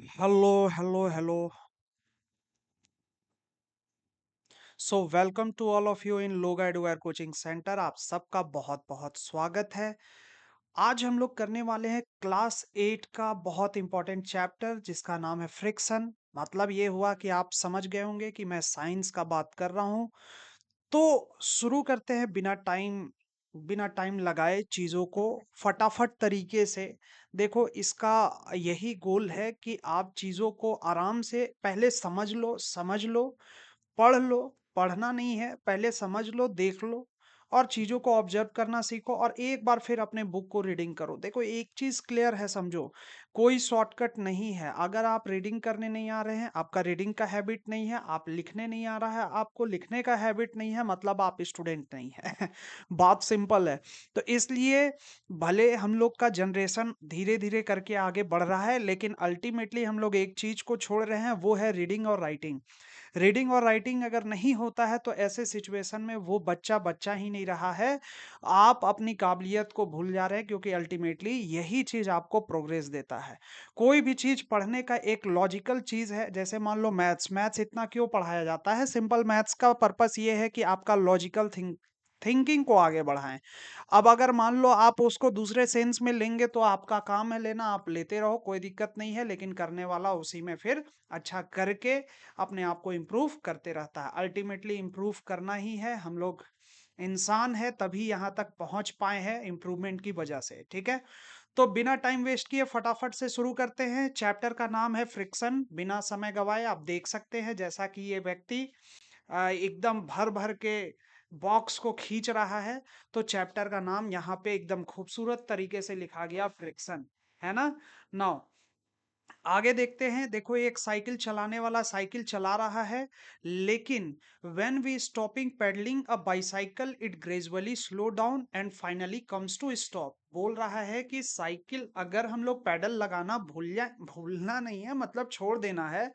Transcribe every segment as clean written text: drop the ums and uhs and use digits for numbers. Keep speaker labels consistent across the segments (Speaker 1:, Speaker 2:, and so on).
Speaker 1: Hello hello hello. So welcome to all of you in लोगा एडुआर coaching centre. आप सबका बहुत बहुत स्वागत है। आज हम लोग करने वाले हैं क्लास 8 का बहुत इंपॉर्टेंट चैप्टर जिसका नाम है फ्रिक्शन। मतलब ये हुआ कि आप समझ गए होंगे कि मैं साइंस का बात कर रहा हूँ। तो शुरू करते हैं बिना टाइम लगाए चीज़ों को फटाफट तरीके से। देखो, इसका यही गोल है कि आप चीज़ों को आराम से पहले समझ लो, पढ़ लो। पढ़ना नहीं है, पहले समझ लो, देख लो और चीज़ों को ऑब्जर्व करना सीखो और एक बार फिर अपने बुक को रीडिंग करो। देखो, एक चीज़ क्लियर है, समझो, कोई शॉर्टकट नहीं है। अगर आप रीडिंग करने नहीं आ रहे हैं, आपका रीडिंग का हैबिट नहीं है, आप लिखने नहीं आ रहा है, आपको लिखने का हैबिट नहीं है, मतलब आप स्टूडेंट नहीं है। बात सिंपल है। तो इसलिए भले हम लोग का जनरेशन धीरे-धीरे करके आगे बढ़ रहा है, लेकिन अल्टीमेटली हम लोग एक चीज़ को छोड़ रहे हैं, वो है रीडिंग और राइटिंग। रीडिंग और राइटिंग अगर नहीं होता है तो ऐसे सिचुएशन में वो बच्चा बच्चा ही नहीं रहा है। आप अपनी काबिलियत को भूल जा रहे हैं, क्योंकि अल्टीमेटली यही चीज़ आपको प्रोग्रेस देता है। कोई भी चीज़ पढ़ने का एक लॉजिकल चीज़ है। जैसे मान लो मैथ्स, मैथ्स इतना क्यों पढ़ाया जाता है? सिंपल मैथ्स का पर्पस ये है कि आपका लॉजिकल थिंकिंग को आगे बढ़ाएँ। अब अगर मान लो आप उसको दूसरे सेंस में लेंगे तो आपका काम है लेना, आप लेते रहो, कोई दिक्कत नहीं है, लेकिन करने वाला उसी में फिर अच्छा करके अपने आप को इम्प्रूव करते रहता है। अल्टीमेटली इम्प्रूव करना ही है। हम लोग इंसान है तभी यहाँ तक पहुँच पाए हैं इम्प्रूवमेंट की वजह से, ठीक है? तो बिना टाइम वेस्ट किए फटाफट से शुरू करते हैं। चैप्टर का नाम है फ्रिक्शन। बिना समय गवाए आप देख सकते हैं जैसा कि ये व्यक्ति एकदम भर-भर के बॉक्स को खींच रहा है। तो चैप्टर का नाम यहाँ पे एकदम खूबसूरत तरीके से लिखा गया फ्रिक्शन, है ना? नाउ आगे देखते हैं। देखो, एक साइकिल चलाने वाला साइकिल चला रहा है, लेकिन when we stopping pedalling a bicycle it gradually slow down and finally comes to stop. बोल रहा है कि साइकिल अगर हम लोग पैडल लगाना भूलना नहीं है, मतलब छोड़ देना है,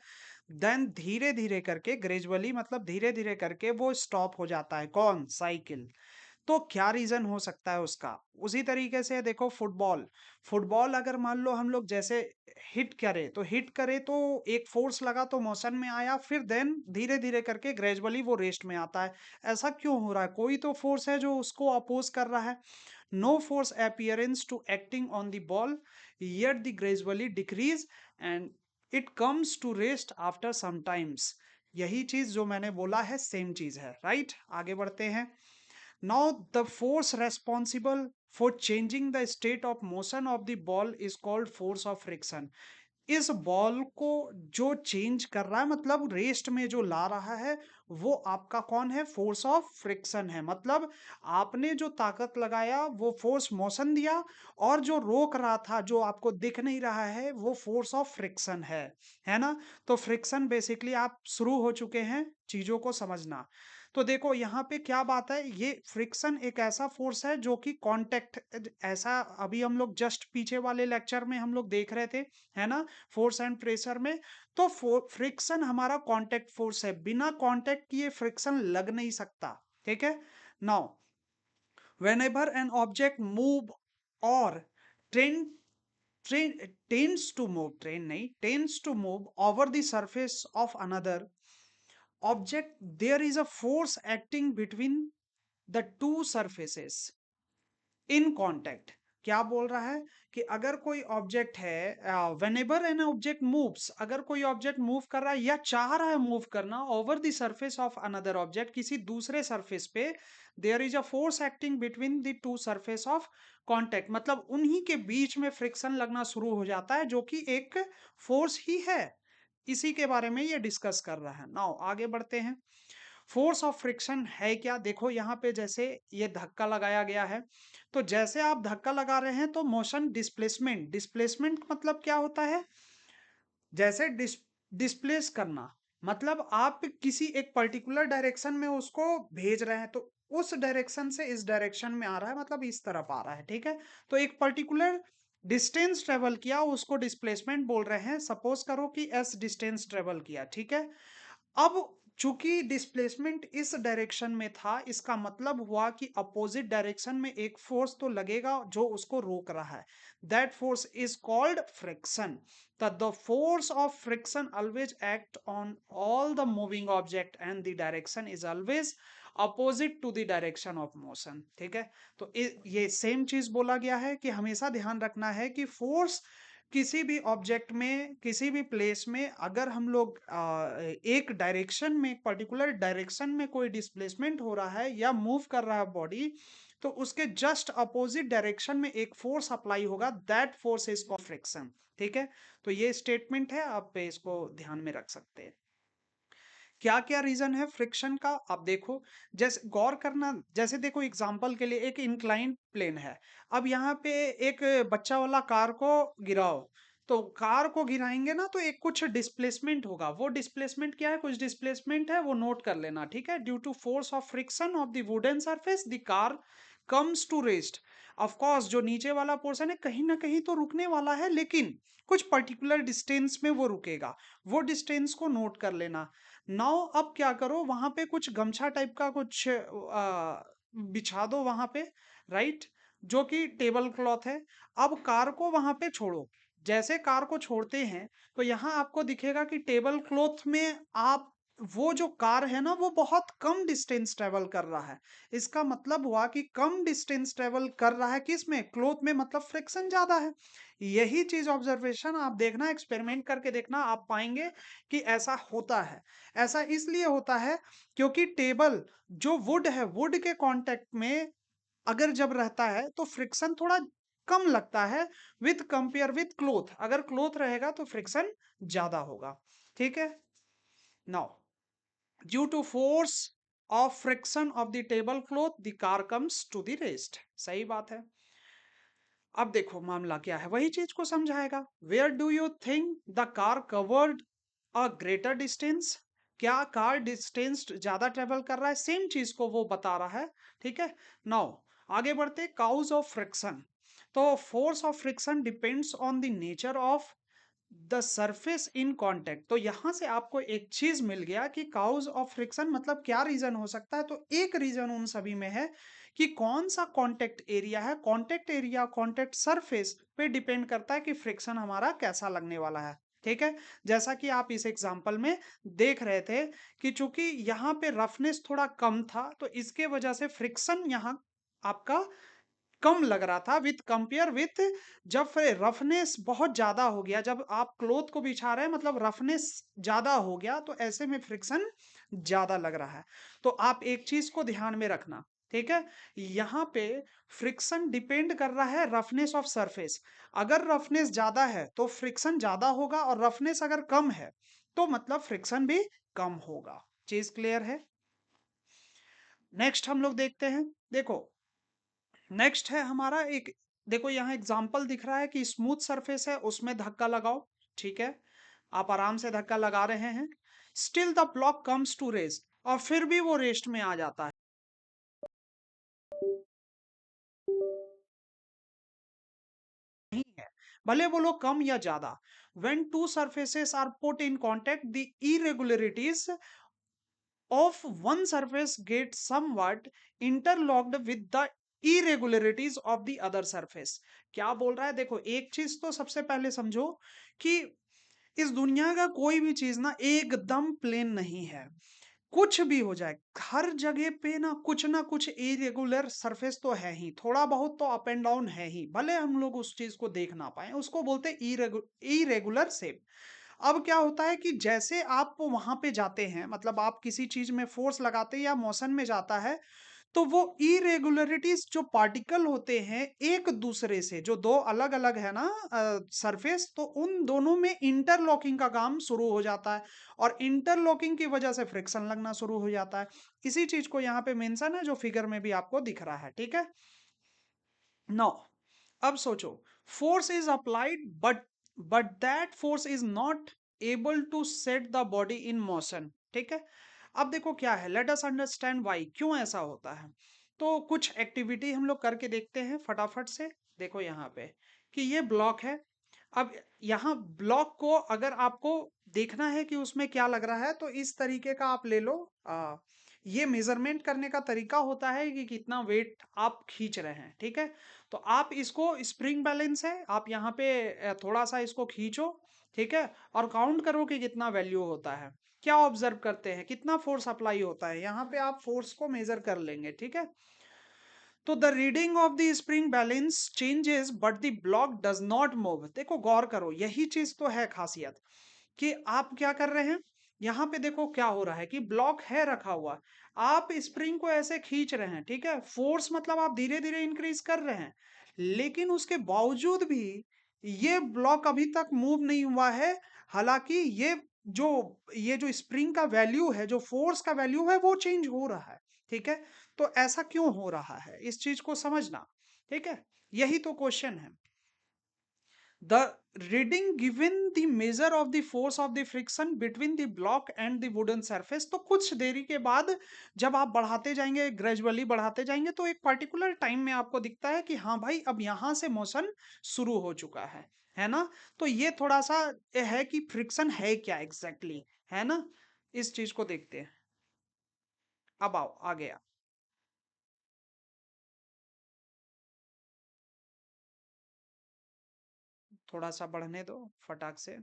Speaker 1: देन धीरे धीरे करके, ग्रेजुअली मतलब धीरे धीरे करके वो स्टॉप हो जाता है। कौन? साइकिल। तो क्या रीज़न हो सकता है उसका? उसी तरीके से देखो, फुटबॉल, फुटबॉल अगर मान लो हम लोग जैसे हिट करे तो एक फ़ोर्स लगा तो मोशन में आया, फिर देन धीरे-धीरे करके ग्रेजुअली वो रेस्ट में आता है। ऐसा क्यों हो रहा है? कोई तो फ़ोर्स है जो उसको अपोज़ कर रहा है। No force appearance to acting on the ball, yet the gradually decrease and it comes to rest after some times. यही चीज़ जो मैंने बोला है, सेम चीज़ है, राइट? आगे बढ़ते हैं। Now, the force responsible for changing the state of motion of the ball is called force of friction. इस बॉल को जो चेंज कर रहा है, मतलब रेस्ट में जो ला रहा है, वो आपका कौन है? फोर्स ऑफ फ्रिक्शन है। मतलब आपने जो ताकत लगाया वो फोर्स मोशन दिया, और जो रोक रहा था, जो आपको दिख नहीं रहा है, वो फोर्स ऑफ फ्रिक्शन है ना? तो फ्रिक्शन बेसिकली आप शुरू हो चुके हैं चीजों को समझना। तो देखो यहाँ पे क्या बात है, ये फ्रिक्शन एक ऐसा फोर्स है जो कि कांटेक्ट, ऐसा अभी हम लोग जस्ट पीछे वाले लेक्चर में हम लोग देख रहे थे, है ना? फोर्स एंड प्रेशर में। तो फ्रिक्शन हमारा कांटेक्ट फोर्स है। बिना कांटेक्ट किए फ्रिक्शन लग नहीं सकता, ठीक है? Now, whenever an object move or trend train tends to move over the surface of another object, there is a force acting between the two surfaces in contact. क्या बोल रहा है कि अगर कोई ऑब्जेक्ट है, व्हेनेवर एन ऑब्जेक्ट मूव्स, अगर कोई ऑब्जेक्ट मूव कर रहा है या चाह रहा है मूव करना over the surface of another object, किसी दूसरे सरफेस पे, there is a force acting between the two surface of contact, मतलब उन्हीं के बीच में फ्रिक्शन लगना शुरू हो जाता है, जो कि एक फोर्स ही है। इसी के बारे में ये डिस्कस कर रहा है। नाउ आगे बढ़ते हैं। फोर्स ऑफ फ्रिक्शन है क्या? देखो यहाँ पे जैसे ये धक्का लगाया गया है, तो जैसे आप धक्का लगा रहे हैं तो मोशन डिस्प्लेसमेंट, डिस्प्लेसमेंट मतलब क्या होता है? जैसे डिस्प्लेस करना, मतलब आप किसी एक पर्टिकुलर डायरेक्शन में उसको भेज रहे हैं, तो उस डायरेक्शन से इस डायरेक्शन में आ रहा है, मतलब इस तरफ आ रहा है, ठीक है? तो एक पर्टिकुलर डिस्टेंस ट्रेवल किया, उसको डिस्प्लेसमेंट बोल रहे हैं। सपोज करो कि एस डिस्टेंस ट्रेवल किया, ठीक है? अब चूंकि डिस्प्लेसमेंट इस डायरेक्शन में था, इसका मतलब हुआ कि अपोजिट डायरेक्शन में एक फोर्स तो लगेगा जो उसको रोक रहा है। That force is called friction. The force of friction always act on all the moving object and the direction is always opposite to the direction of motion. ठीक है, तो ये सेम चीज बोला गया है कि हमेशा ध्यान रखना है कि फोर्स किसी भी ऑब्जेक्ट में, किसी भी प्लेस में, अगर हम लोग एक डायरेक्शन में, एक पर्टिकुलर डायरेक्शन में कोई डिस्प्लेसमेंट हो रहा है या मूव कर रहा है बॉडी, तो उसके जस्ट अपोजिट डायरेक्शन में एक फोर्स अप्लाई होगा, that force is called friction. ठीक है, तो ये स्टेटमेंट है, आप इसको ध्यान में रख सकते हैं। क्या क्या रीजन है फ्रिक्शन का, आप देखो, जैसे गौर करना, जैसे देखो एग्जांपल के लिए एक इंक्लाइंड प्लेन है। अब यहाँ पे एक बच्चा वाला कार को गिराओ, तो कार को गिराएंगे ना, तो एक कुछ डिस्प्लेसमेंट होगा। वो डिस्प्लेसमेंट क्या है, कुछ डिस्प्लेसमेंट है, वो नोट कर लेना। ठीक है, due to force of friction of the wooden surface the car comes to rest. Of course जो नीचे वाला पोर्शन है कहीं ना कहीं तो रुकने वाला है, लेकिन कुछ पर्टिकुलर डिस्टेंस में वो रुकेगा। वो डिस्टेंस को नोट कर लेना। नाउ अब क्या करो, वहां पे कुछ गमछा टाइप का कुछ बिछा दो वहां पे, राइट, जो कि टेबल क्लॉथ है। अब कार को वहां पे छोड़ो। जैसे कार को छोड़ते हैं, तो यहाँ आपको दिखेगा कि टेबल क्लॉथ में आप, वो जो कार है ना, वो बहुत कम डिस्टेंस ट्रेवल कर रहा है। इसका मतलब हुआ कि कम डिस्टेंस ट्रेवल कर रहा है किस में, क्लॉथ में, मतलब फ्रिक्शन ज्यादा है। यही चीज ऑब्जर्वेशन आप देखना, एक्सपेरिमेंट करके देखना, आप पाएंगे कि ऐसा होता है। ऐसा इसलिए होता है क्योंकि टेबल जो वुड है, वुड के कांटेक्ट में अगर जब रहता है तो फ्रिक्शन थोड़ा कम लगता है, विथ कंपेयर विथ क्लोथ। अगर क्लोथ रहेगा तो फ्रिक्शन ज्यादा होगा। ठीक है, now due to force of friction of the table cloth the car comes to the rest. सही बात है। अब देखो मामला क्या है, वही चीज को समझाएगा। Where do you think the car covered a greater distance. क्या कार डिस्टेंस ज्यादा ट्रेवल कर रहा है, सेम चीज को वो बता रहा है। ठीक है, नाउ आगे बढ़ते, काउज ऑफ फ्रिक्शन। तो force of friction depends on the nature of the surface in contact. तो यहां से आपको एक चीज मिल गया कि काउज ऑफ फ्रिक्शन मतलब क्या रीजन हो सकता है। तो एक रीजन उन सभी में है कि कौन सा कांटेक्ट एरिया है। कांटेक्ट एरिया, कांटेक्ट सरफेस पे डिपेंड करता है कि फ्रिक्शन हमारा कैसा लगने वाला है। ठीक है, जैसा कि आप इस एग्जांपल में देख रहे थे कि चूंकि यहाँ पे रफनेस थोड़ा कम था, तो इसके वजह से फ्रिक्शन यहाँ आपका कम लग रहा था, विथ कंपेयर विथ जब फिर रफनेस बहुत ज्यादा हो गया, जब आप क्लोथ को बिछा रहे हैं मतलब रफनेस ज्यादा हो गया, तो ऐसे में फ्रिक्शन ज्यादा लग रहा है। तो आप एक चीज को ध्यान में रखना। ठीक है, यहाँ पे फ्रिक्शन डिपेंड कर रहा है रफनेस ऑफ सरफेस। अगर रफनेस ज्यादा है तो फ्रिक्शन ज्यादा होगा, और रफनेस अगर कम है तो मतलब फ्रिक्शन भी कम होगा। चीज क्लियर है। नेक्स्ट हम लोग देखते हैं, देखो नेक्स्ट है हमारा एक, देखो यहाँ एग्जाम्पल दिख रहा है कि स्मूथ सरफेस है, उसमें धक्का लगाओ। ठीक है, आप आराम से धक्का लगा रहे हैं, still the block comes to rest, और फिर भी वो रेस्ट में आ जाता है। नहीं है, भले बोलो कम या ज्यादा। when two surfaces are put in contact, the irregularities of one surface get somewhat interlocked with the irregularities of the other surface। क्या बोल रहा है, देखो एक चीज तो सबसे पहले समझो कि इस दुनिया का कोई भी चीज ना एकदम प्लेन नहीं है। कुछ भी हो जाए, हर जगह पे ना कुछ इरेगुलर सरफेस तो है ही, थोड़ा बहुत तो अप एंड डाउन है ही, भले हम लोग उस चीज को देख ना पाए, उसको बोलते हैं इरेगुलर शेप। अब क्या होता है कि जैसे आप वहां पे जाते हैं, मतलब आप किसी चीज में फोर्स लगाते हैं या मोशन में जाता है, तो वो इरेगुलरिटीज जो पार्टिकल होते हैं एक दूसरे से, जो दो अलग अलग है ना सरफेस, तो उन दोनों में इंटरलॉकिंग का काम शुरू हो जाता है, और इंटरलॉकिंग की वजह से फ्रिक्शन लगना शुरू हो जाता है। इसी चीज को यहाँ पे मेंशन है, जो फिगर में भी आपको दिख रहा है। ठीक है, नो, अब सोचो, force is applied but that force is not able to set the body in motion. ठीक है, अब देखो क्या है, लेट अस अंडरस्टैंड व्हाई, क्यों ऐसा होता है। तो कुछ एक्टिविटी हम लोग करके देखते हैं फटाफट से। देखो यहाँ पे कि ये ब्लॉक है, अब यहाँ ब्लॉक को अगर आपको देखना है कि उसमें क्या लग रहा है, तो इस तरीके का आप ले लो। ये मेजरमेंट करने का तरीका होता है कि कितना वेट आप खींच रहे हैं, ठीक है। तो आप इसको, स्प्रिंग बैलेंस है, आप यहाँ पे थोड़ा सा इसको खींचो, ठीक है, और काउंट करो कि कितना वैल्यू होता है। क्या ऑब्जर्व करते हैं, कितना फोर्स अप्लाई होता है, यहाँ पे आप फोर्स को मेजर कर लेंगे, ठीक है। तो the reading of the spring balance changes but the block does not move. देखो गौर करो, यही चीज तो है खासियत, कि आप क्या कर रहे हैं। यहाँ पे देखो क्या हो रहा है कि ब्लॉक है रखा हुआ, आप स्प्रिंग को ऐसे खींच रहे हैं, ठीक है, फोर्स मतलब आप धीरे धीरे इंक्रीज कर रहे हैं, लेकिन उसके बावजूद भी ये ब्लॉक अभी तक मूव नहीं हुआ है। हालांकि जो ये जो स्प्रिंग का वैल्यू है, जो फोर्स का वैल्यू है, वो चेंज हो रहा है, ठीक है। तो ऐसा क्यों हो रहा है, इस चीज को समझना, ठीक है। यही तो क्वेश्चन है। The reading given the measure of the force of the friction between the block and the wooden surface। तो कुछ देरी के बाद जब आप बढ़ाते जाएंगे, ग्रेजुअली बढ़ाते जाएंगे, तो एक पर्टिकुलर टाइम में आपको दिखता है कि हाँ भाई अब यहाँ से मोशन शुरू हो चुका है ना। तो ये थोड़ा सा है कि फ्रिक्शन है क्या एग्जैक्टली exactly, है ना। इस चीज को देखते हैं। अब आओ आ गया। थोड़ा सा बढ़ने दो फटाक से।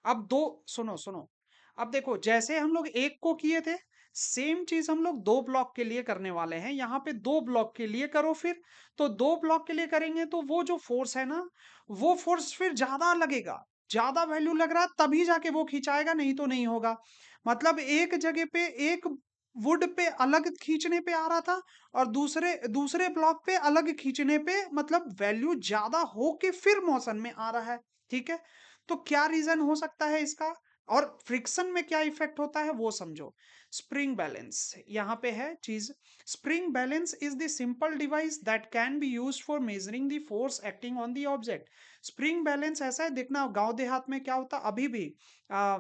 Speaker 1: अब दो, सुनो सुनो, अब देखो जैसे हम लोग एक को किए थे, सेम चीज हम लोग दो ब्लॉक के लिए करने वाले हैं। यहाँ पे दो ब्लॉक के लिए करो फिर। तो दो ब्लॉक के लिए करेंगे तो वो जो फोर्स है ना, वो फोर्स फिर ज्यादा लगेगा, ज्यादा वैल्यू लग रहा है तभी जाके वो खिंचाएगा, नहीं तो नहीं होगा। मतलब एक जगह पे एक वुड पे अलग खींचने पे आ रहा था, और दूसरे दूसरे ब्लॉक पे अलग खींचने पे मतलब वैल्यू ज्यादा होके फिर मोशन में आ रहा है, ठीक है। तो क्या रीजन हो सकता है इसका, और फ्रिक्शन में क्या इफेक्ट होता है वो समझो। स्प्रिंग बैलेंस यहाँ पे है चीज। Spring balance is the simple device that can be used for measuring the force acting on the object. Spring balance ऐसा है, देखना गांव देहात में क्या होता अभी भी। आ,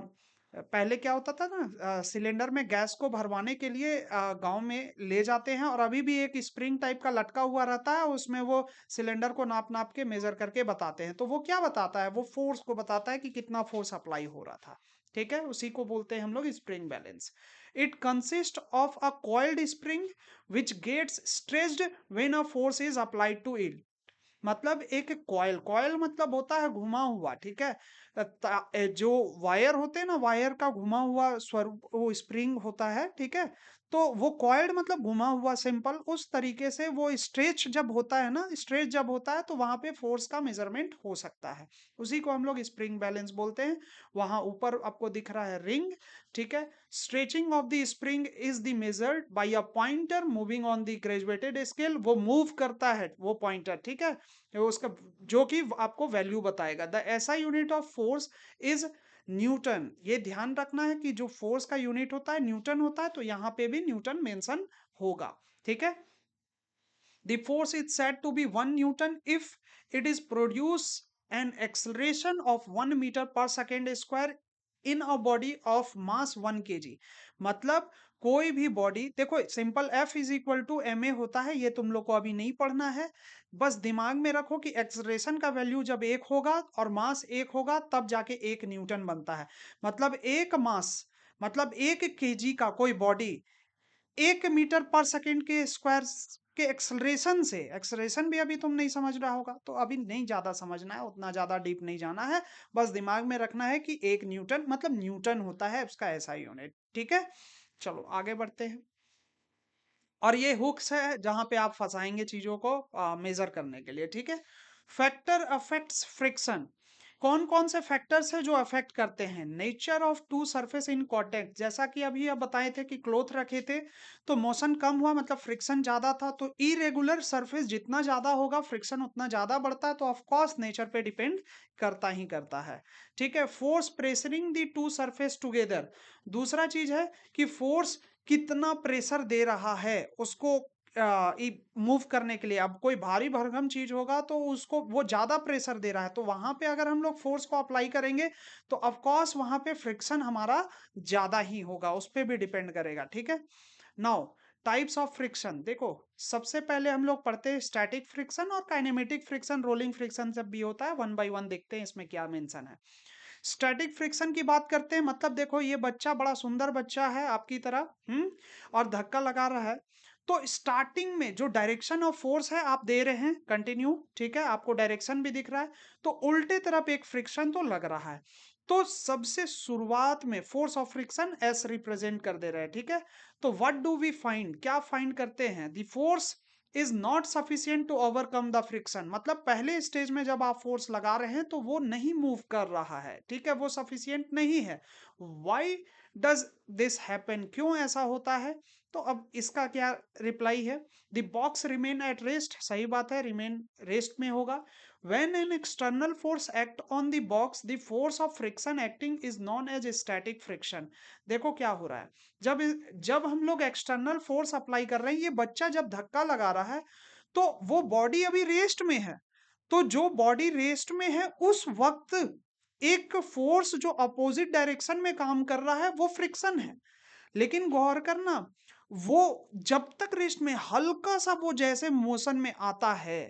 Speaker 1: पहले क्या होता था ना, सिलेंडर में गैस को भरवाने के लिए गांव में ले जाते हैं, और अभी भी एक स्प्रिंग टाइप का लटका हुआ रहता है, उसमें वो सिलेंडर को नाप नाप के मेजर करके बताते हैं। तो वो क्या बताता है, वो फोर्स को बताता है कि कितना फोर्स अप्लाई हो रहा था, ठीक है। उसी को बोलते हैं हम लोग spring balance. It consist of a coiled spring which gets stretched when a force is applied to it. मतलब एक कॉयल, कॉयल मतलब होता है घुमा हुआ, ठीक है। जो वायर होते हैं ना, वायर का घुमा हुआ स्वरूप वो स्प्रिंग होता है, ठीक है। तो वो कॉइल्ड मतलब घुमा हुआ, सिंपल उस तरीके से वो स्ट्रेच जब होता है ना, स्ट्रेच जब होता है तो वहां पे फोर्स का मेजरमेंट हो सकता है। उसी को हम लोग स्प्रिंग बैलेंस बोलते हैं। वहां ऊपर आपको दिख रहा है रिंग, ठीक है। Stretching of the spring is the measured by a pointer moving on the graduated scale. वो मूव करता है वो पॉइंटर, ठीक है, वो उसका जो कि आपको वैल्यू बताएगा। द ऐसा unit of force is Newton. ये ध्यान रखना है कि जो फोर्स का यूनिट होता है न्यूटन होता है, तो यहाँ पे भी न्यूटन मेंशन होगा, ठीक है। The force is said to be 1 Newton if it is produce an acceleration of 1 meter per second square in a body of mass 1 kg। मतलब कोई भी बॉडी, देखो simple F is equal to m a होता है, ये तुम लोग को अभी नहीं पढ़ना है। बस दिमाग में रखो कि एक्सलेरेशन का वैल्यू जब एक होगा और मास एक होगा तब जाके एक न्यूटन बनता है। मतलब एक मास, मतलब एक केजी का कोई बॉडी 1 मीटर पर सेकेंड के स्क्वायर के एक्सलरेशन से, एक्सलरेशन भी अभी तुम नहीं समझ रहा होगा, तो अभी नहीं ज्यादा समझना है, उतना ज्यादा डीप नहीं जाना है। बस दिमाग में रखना है कि 1 न्यूटन मतलब न्यूटन होता है उसका ऐसा यूनिट, ठीक है। चलो आगे बढ़ते हैं। और ये हुक्स है जहां पे आप फंसाएंगे चीजों को मेजर करने के लिए, ठीक है। Factor affects friction. कौन कौन से फैक्टर्स है जो अफेक्ट करते हैं। Nature of two surface in contact, जैसा कि अभी आप बताए थे कि क्लोथ रखे थे तो मोशन कम हुआ मतलब फ्रिक्शन ज्यादा था। तो इरेगुलर सरफेस जितना ज्यादा होगा फ्रिक्शन उतना ज्यादा बढ़ता है, तो ऑफ कोर्स नेचर पे डिपेंड करता ही करता है, ठीक है। Force pressuring the two surface together. दूसरा चीज है कि फोर्स कितना प्रेशर दे रहा है उसको मूव करने के लिए। अब कोई भारी भरकम चीज होगा तो उसको वो ज्यादा प्रेशर दे रहा है, तो वहां पे अगर हम लोग फोर्स को अप्लाई करेंगे तो ऑफ कोर्स वहां पे फ्रिक्शन हमारा ज्यादा ही होगा, उस पे भी डिपेंड करेगा, ठीक है। नाउ टाइप्स ऑफ फ्रिक्शन देखो, सबसे पहले हम लोग पढ़ते हैं स्टैटिक फ्रिक्शन और काइनेमेटिक फ्रिक्शन, रोलिंग फ्रिक्शन जब भी होता है, वन बाय वन देखते हैं इसमें क्या मेंशन है। स्टैटिक फ्रिक्शन की बात करते हैं, मतलब देखो ये बच्चा बड़ा सुंदर बच्चा है आपकी तरह, और धक्का लगा रहा है। तो स्टार्टिंग में जो डायरेक्शन ऑफ फोर्स है आप दे रहे हैं कंटिन्यू, ठीक है, आपको डायरेक्शन भी दिख रहा है, तो उल्टे तरफ एक फ्रिक्शन तो लग रहा है। तो सबसे शुरुआत में force of friction as represent कर दे रहे हैं, ठीक है। तो व्हाट डू वी फाइंड, क्या फाइंड करते हैं, the force is not sufficient to overcome the friction, मतलब पहले स्टेज में जब आप फोर्स लगा रहे हैं तो वो नहीं मूव कर रहा है, ठीक है, वो सफिशियंट नहीं है। वाई डज दिस हैपन, क्यों ऐसा होता है। तो अब इसका क्या रिप्लाई है, the box remain at rest, सही बात है, रिमेन रेस्ट में होगा। when an external force act on the box, the force of friction acting is known as static friction। देखो क्या हो रहा है, जब जब हम लोग एक्सटर्नल फोर्स अप्लाई कर रहे हैं, ये बच्चा जब धक्का लगा रहा है तो वो बॉडी अभी रेस्ट में है। तो जो बॉडी रेस्ट में है उस वक्त एक फोर्स जो अपोजिट डायरेक्शन में काम कर रहा है वो फ्रिक्शन है। लेकिन गौर करना, वो जब तक रेस्ट में हल्का सा वो जैसे मोशन में आता है,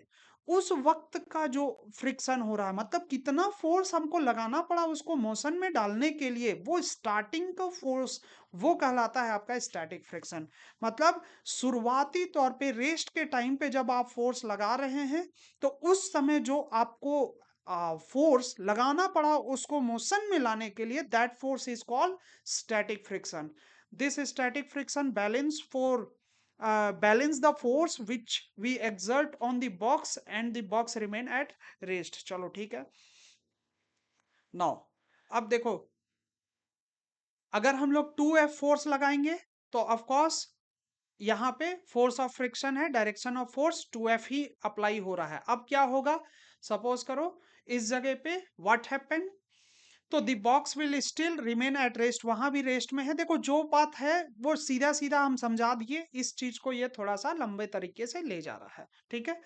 Speaker 1: उस वक्त का जो फ्रिक्शन हो रहा है, मतलब कितना फोर्स हमको लगाना पड़ा उसको मोशन में डालने के लिए, वो स्टार्टिंग का फोर्स, वो कहलाता है आपका स्टैटिक फ्रिक्शन। मतलब शुरुआती तौर पे रेस्ट के टाइम पे जब आप फोर्स लगा रहे हैं, तो उस समय जो आपको फोर्स लगाना पड़ा उसको मोशन में लाने के लिए, that force is called static friction. This static friction balance the force which we exert on the box and the box remain at rest। चलो ठीक है। नाउ अब देखो, अगर हम लोग 2F फोर्स लगाएंगे तो ऑफ कोर्स यहाँ पे फोर्स ऑफ फ्रिक्शन है, direction of force 2F he apply हो रहा है। अब क्या होगा, सपोज करो इस जगह पे व्हाट हैपन, तो the box will still remain at rest, वहां भी रेस्ट में है। देखो जो बात है वो सीधा सीधा हम समझा दिए, इस चीज को ये थोड़ा सा लंबे तरीके से ले जा रहा है, ठीक है।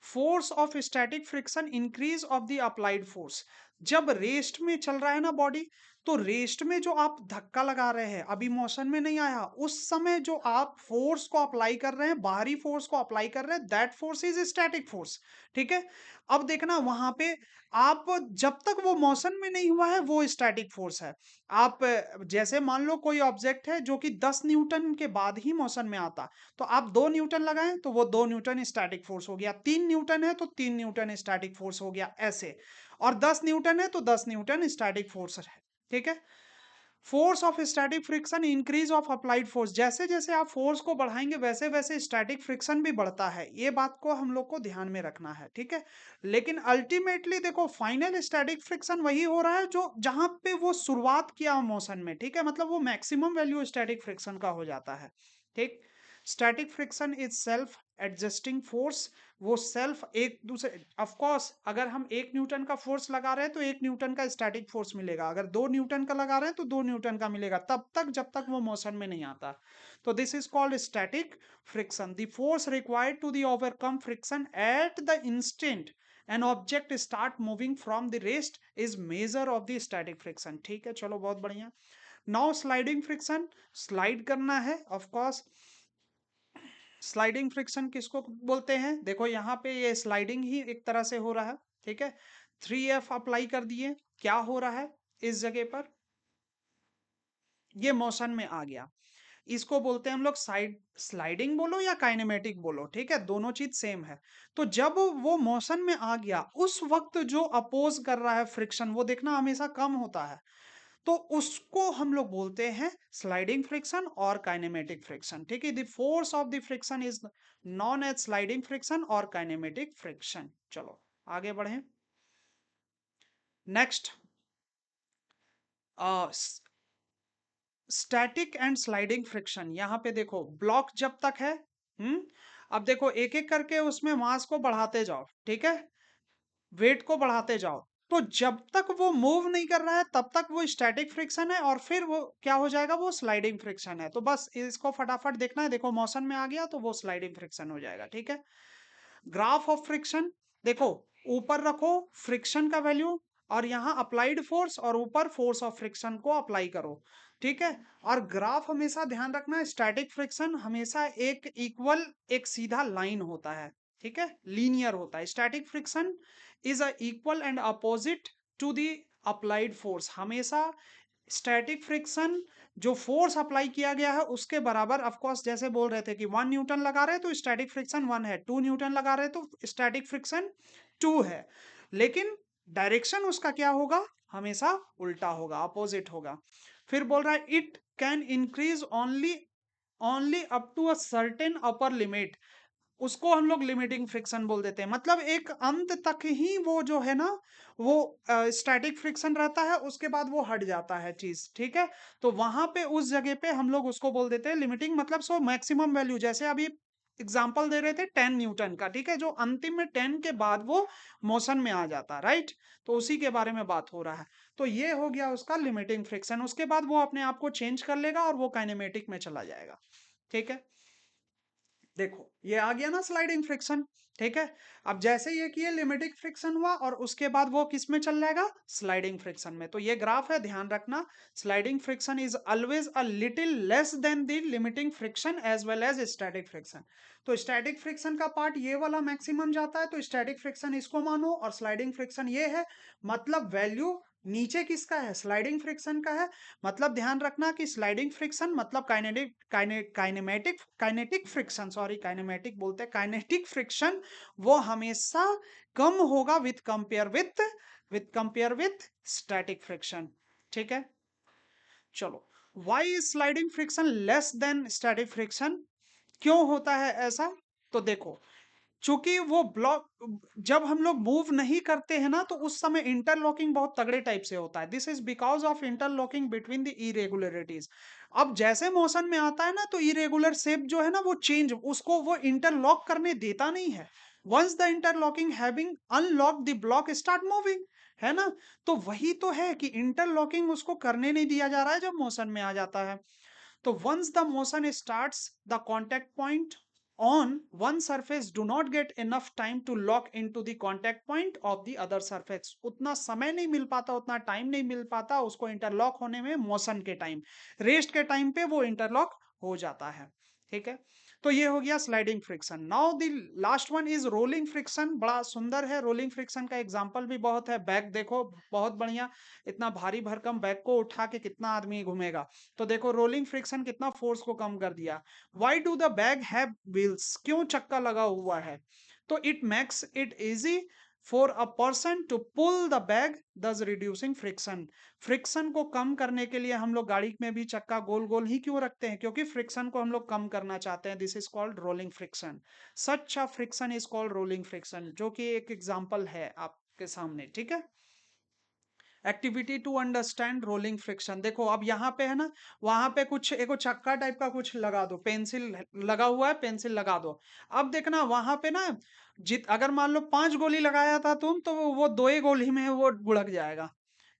Speaker 1: Force of static friction increase of the applied force, जब रेस्ट में चल रहा है ना बॉडी, तो रेस्ट में जो आप धक्का लगा रहे हैं, अभी मोशन में नहीं आया, उस समय जो आप फोर्स को अप्लाई कर रहे हैं, बाहरी फोर्स को अप्लाई कर रहे हैं, that force is static force, ठीक है। अब देखना वहां पे आप जब तक वो मोशन में नहीं हुआ है वो स्टैटिक फोर्स है। आप जैसे मान लो कोई ऑब्जेक्ट है जो कि 10 न्यूटन के बाद ही मोशन में आता, तो आप 2 न्यूटन लगाएं तो वो 2 न्यूटन स्टैटिक फोर्स हो गया, 3 न्यूटन है तो 3 न्यूटन स्टैटिक फोर्स हो गया, ऐसे। और 10 न्यूटन है तो 10 न्यूटन स्टैटिक फोर्स है, ठीक है। Force of static friction increase of applied force, जैसे जैसे आप फोर्स को बढ़ाएंगे वैसे वैसे स्टैटिक फ्रिक्शन भी बढ़ता है, ये बात को हम लोग को ध्यान में रखना है, ठीक है। लेकिन अल्टीमेटली देखो फाइनल स्टैटिक फ्रिक्शन वही हो रहा है जो जहां पे वो शुरुआत किया मोशन में, ठीक है, मतलब वो मैक्सिमम वैल्यू स्टैटिक फ्रिक्शन का हो जाता है, ठीक। Static friction is self adjusting force, वो सेल्फ एक दूसरे, ऑफ कोर्स अगर हम 1 न्यूटन का फोर्स लगा रहे हैं तो 1 न्यूटन का स्टैटिक फोर्स मिलेगा, अगर 2 न्यूटन का लगा रहे हैं तो 2 न्यूटन का मिलेगा, तब तक जब तक वो मोशन में नहीं आता। तो this is called static friction, the force required to the overcome friction at the instant an object start moving from the rest is measure of the static friction, ठीक है, चलो बहुत बढ़िया। नाउ स्लाइडिंग फ्रिक्शन, स्लाइड करना है of course. Sliding friction किसको बोलते हैं, देखो यहाँ पे ये स्लाइडिंग ही एक तरह से हो रहा है, ठीक है। 3F अप्लाई कर दिए, क्या हो रहा है इस जगह पर, ये मोशन में आ गया, इसको बोलते हैं हम लोग साइड स्लाइडिंग बोलो या काइनेमेटिक बोलो, ठीक है, दोनों चीज सेम है। तो जब वो मोशन में आ गया उस वक्त जो अपोज कर रहा है फ्रिक्शन, वो देखना हमेशा कम होता है, तो उसको हम लोग बोलते हैं स्लाइडिंग फ्रिक्शन और काइनेमेटिक फ्रिक्शन, ठीक है। The force of the friction is known as sliding friction और काइनेमेटिक फ्रिक्शन। चलो आगे बढ़े, next static and sliding friction. यहां पे देखो ब्लॉक जब तक है, हम्म अब देखो एक एक करके उसमें मास को बढ़ाते जाओ, ठीक है, वेट को बढ़ाते जाओ, तो जब तक वो मूव नहीं कर रहा है तब तक वो स्टैटिक फ्रिक्शन है, और फिर वो क्या हो जाएगा, वो स्लाइडिंग फ्रिक्शन है। तो बस इसको फटाफट देखना है, देखो मोशन में आ गया तो वो स्लाइडिंग फ्रिक्शन हो जाएगा, ठीक है। ग्राफ ऑफ फ्रिक्शन देखो, ऊपर रखो फ्रिक्शन का वैल्यू, और यहाँ अप्लाइड फोर्स और ऊपर फोर्स ऑफ फ्रिक्शन को अप्लाई करो, ठीक है। और ग्राफ हमेशा ध्यान रखना, स्टैटिक फ्रिक्शन हमेशा एक इक्वल, एक सीधा लाइन होता है, ठीक है, लीनियर होता है। Static friction is a equal and opposite to the applied force. हमेशा स्टैटिक फ्रिक्शन जो फोर्स अप्लाई किया गया है उसके बराबर, ऑफ कोर्स जैसे बोल रहे थे कि 1 न्यूटन लगा रहे हैं तो स्टैटिक फ्रिक्शन 1 है, 2 न्यूटन लगा रहे हैं तो स्टैटिक फ्रिक्शन 2 है, लेकिन डायरेक्शन उसका क्या होगा, हमेशा उल्टा होगा, अपोजिट होगा। फिर बोल रहा है it can increase only only up to a certain upper limit. उसको हम लोग लिमिटिंग फ्रिक्शन बोल देते हैं, मतलब एक अंत तक ही वो जो है ना, वो स्टैटिक फ्रिक्शन रहता है, उसके बाद वो हट जाता है चीज, ठीक है। तो वहां पे उस जगह पे हम लोग उसको बोल देते हैं लिमिटिंग, मतलब सो मैक्सिमम वैल्यू, जैसे अभी एग्जाम्पल दे रहे थे 10 न्यूटन का, ठीक है, जो अंतिम में 10 के बाद वो मोशन में आ जाता, राइट। तो उसी के बारे में बात हो रहा है। तो ये हो गया उसका लिमिटिंग फ्रिक्शन, उसके बाद वो अपने आप को चेंज कर लेगा और वो काइनेमेटिक में चला जाएगा, ठीक है। देखो ये आ गया ना स्लाइडिंग फ्रिक्शन, ठीक है। अब जैसे ये किए लिमिटिंग फ्रिक्शन हुआ और उसके बाद वो किस में चल जाएगा, स्लाइडिंग फ्रिक्शन में। तो ये ग्राफ है, ध्यान रखना, sliding friction is always a little less than the limiting friction as well as static friction. तो स्टैटिक फ्रिक्शन का पार्ट ये वाला मैक्सिमम जाता है, तो स्टैटिक फ्रिक्शन इसको मानो और स्लाइडिंग फ्रिक्शन ये है, मतलब वैल्यू नीचे किसका है, स्लाइडिंग फ्रिक्शन का है। मतलब ध्यान रखना कि स्लाइडिंग फ्रिक्शन मतलब काइनेटिक फ्रिक्शन, सॉरी काइनेमेटिक बोलते हैं, काइनेटिक फ्रिक्शन वो हमेशा कम होगा विथ स्टैटिक फ्रिक्शन, ठीक है। चलो, why is sliding friction less than static friction, क्यों होता है ऐसा। तो देखो, चूंकि वो ब्लॉक, जब हम लोग मूव नहीं करते हैं ना, तो उस समय इंटरलॉकिंग बहुत तगड़े टाइप से होता है। This is because of interlocking between the irregularities. अब जैसे मोशन में आता है ना, तो इरेगुलर शेप जो है ना, वो चेंज, उसको वो इंटरलॉक करने देता नहीं है। Once the interlocking having unlock the block start moving, है ना। तो वही तो है कि इंटरलॉकिंग उसको करने नहीं दिया जा रहा है जब मोशन में आ जाता है। तो once the motion starts, the contact point on one surface do not get enough time to lock into the contact point of the other surface। उतना समय नहीं मिल पाता, उतना टाइम नहीं मिल पाता उसको इंटरलॉक होने में। मोशन के टाइम, रेस्ट के टाइम पे वो इंटरलॉक हो जाता है, ठीक है। तो ये हो गया sliding friction. Now the last one is rolling friction. बड़ा सुंदर है रोलिंग फ्रिक्शन का, एग्जांपल भी बहुत है। बैग देखो, बहुत बढ़िया, इतना भारी भरकम बैग को उठा के कितना आदमी घूमेगा। तो देखो रोलिंग फ्रिक्शन कितना फोर्स को कम कर दिया। Why do the bag have wheels, क्यों चक्का लगा हुआ है। तो it makes it easy for a person to pull the bag, thus reducing friction. Friction को कम करने के लिए हम लोग गाड़ी में भी चक्का गोल गोल ही क्यों रखते हैं, क्योंकि फ्रिक्शन को हम लोग कम करना चाहते हैं। This is called rolling friction. Such a friction is called rolling friction, जो कि एक एग्जांपल है आपके सामने, ठीक है। Activity to understand rolling friction. देखो अब यहाँ पे है ना, वहां पे कुछ एक चक्का टाइप का कुछ लगा दो, पेंसिल लगा हुआ है, पेंसिल लगा दो। अब देखना वहां पे ना, अगर मान लो 5 गोली लगाया था तुम, तो वो 2 ही गोली में वो बुड़क जाएगा,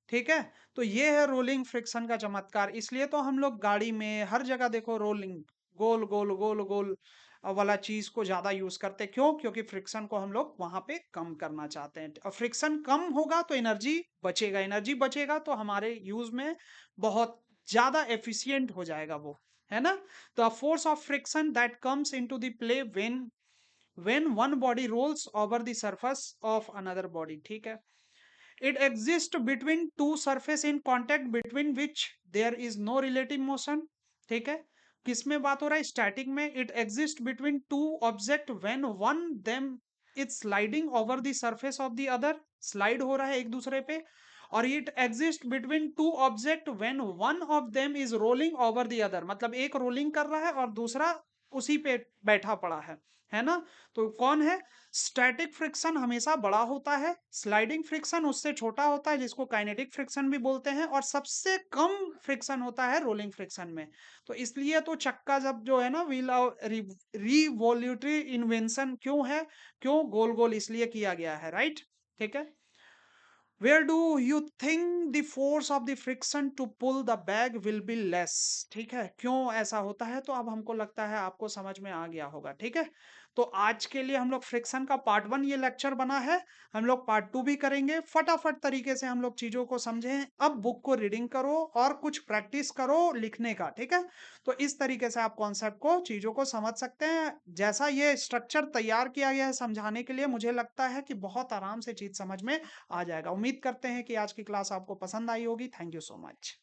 Speaker 1: ठीक है। तो ये है रोलिंग फ्रिक्शन का चमत्कार। इसलिए तो हम लोग गाड़ी में हर जगह देखो रोलिंग, गोल गोल गोल गोल वाला चीज को ज्यादा यूज करते हैं। क्यों, क्योंकि फ्रिक्शन को हम लोग वहां पे कम करना चाहते हैं। और फ्रिक्शन कम होगा तो एनर्जी बचेगा, एनर्जी बचेगा तो हमारे यूज में बहुत ज्यादा एफिशिएंट हो जाएगा वो, है ना। तो force of friction that comes into the play when one body rolls over the surface of another body, ठीक है। It exists between two surface in contact between which there is no relative motion, ठीक है। किसमें बात हो रहा है, static में। It exists between two object when one them is sliding over the surface of the other, slide हो रहा है एक दूसरे पे। और it exists between two object when one of them is rolling over the other, मतलब एक rolling कर रहा है और दूसरा उसी पे बैठा पड़ा है ना। तो कौन है, स्टैटिक फ्रिक्शन हमेशा बड़ा होता है, स्लाइडिंग फ्रिक्शन उससे छोटा होता है, जिसको काइनेटिक फ्रिक्शन भी बोलते हैं, और सबसे कम फ्रिक्शन होता है रोलिंग फ्रिक्शन में। तो इसलिए तो चक्का जब जो है ना, व्हील रिवॉल्यूटरी इन्वेंशन क्यों है, क्यों गोल गोल इसलिए किया गया है, राइट, ठीक है। Where do you think the force of the friction to pull the bag will be less? ठीक है, क्यों ऐसा होता है? तो अब हमको लगता है आपको समझ में आ गया होगा। ठीक है, तो आज के लिए हम लोग फ्रिक्शन का पार्ट 1 ये लेक्चर बना है। हम लोग पार्ट 2 भी करेंगे। फटाफट तरीके से हम लोग चीजों को समझें। अब बुक को रीडिंग करो और कुछ प्रैक्टिस करो लिखने का। ठीक है, तो इस तरीके से आप कॉन्सेप्ट को, चीजों को समझ सकते हैं। जैसा ये स्ट्रक्चर तैयार किया गया है समझाने के लिए, मुझे लगता है कि बहुत आराम से चीज समझ में आ जाएगा। उम्मीद करते हैं कि आज की क्लास आपको पसंद आई होगी। Thank you so much.